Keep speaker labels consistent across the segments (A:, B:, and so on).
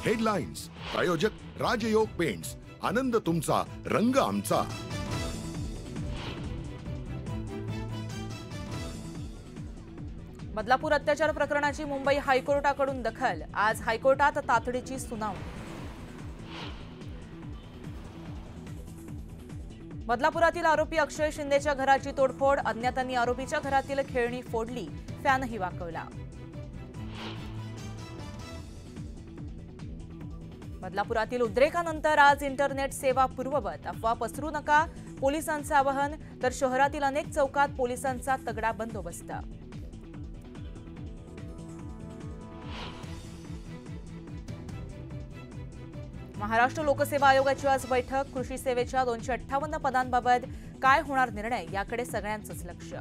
A: Headlines प्रायोजक राजयोग paints, आनंद तुमचा, रंग आमचा।
B: बदलापूर अत्याचार प्रकरणाची मुंबई हायकोर्टाकडून दखल, आज हायकोर्टात तातडीची सुनावणी। बदलापुरातील आरोपी अक्षय शिंदेच्या घराची तोडफोड, अज्ञातांनी आरोपीच्या घरातील खेळणी फोडली, फॅनही वाकवला। बदलापुरातील उद्रेकानंतर आज इंटरनेट सेवा पूर्ववत, अफवा पसरू नका पोलिसांचं आवाहन, तर शहरातील अनेक चौकात पोलिसांचा तगडा बंदोबस्त। महाराष्ट्र लोकसेवा आयोगाची आज बैठक, कृषी सेवेच्या 258 पदांबाबत काय होणार निर्णय याकडे सगळ्यांचंच लक्ष।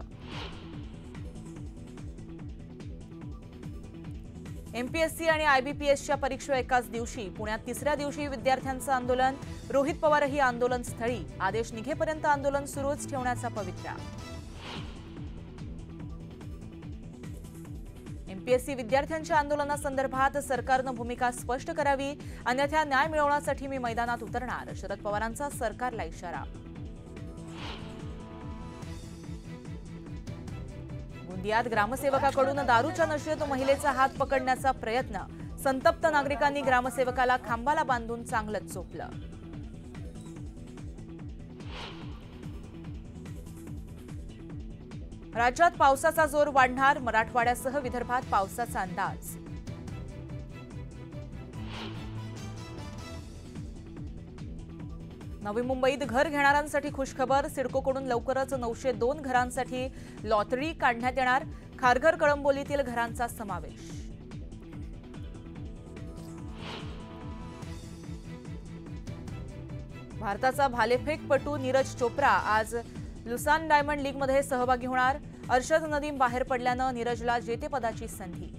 B: एमपीएससी आणि आयबीपीएसच्या परीक्षा एकाच दिवशी, पुण्यात तिसऱ्या दिवशी विद्यार्थ्यांचं आंदोलन, रोहित पवारही आंदोलनस्थळी, आदेश निघेपर्यंत आंदोलन सुरूच ठेवण्याचा पवित्रा। एमपीएससी विद्यार्थ्यांच्या आंदोलनासंदर्भात सरकारनं भूमिका स्पष्ट करावी, अन्यथा न्याय मिळवण्यासाठी मी मैदानात उतरणार, शरद पवारांचा सरकारला इशारा। गोंदियात ग्रामसेवकाकडून दारूच्या नशेत महिलेचा हात पकडण्याचा प्रयत्न, संतप्त नागरिकांनी ग्रामसेवकाला खांबाला बांधून चांगलंच चोपलं। राज्यात पावसाचा जोर वाढणार, मराठवाड्यासह विदर्भात पावसाचा अंदाज। नवी मुंबईत घर घेणाऱ्यांसाठी खुशखबर, सिडकोकडून लवकरच 902 घरांसाठी लॉटरी काढण्यात येणार, खारघर कळंबोलीतील घरांचा समावेश। भारताचा भालेफेकपटू नीरज चोप्रा आज लुसान डायमंड लीगमध्ये सहभागी होणार, अर्शद नदीम बाहेर पडल्यानं नीरजला जेतेपदाची संधी।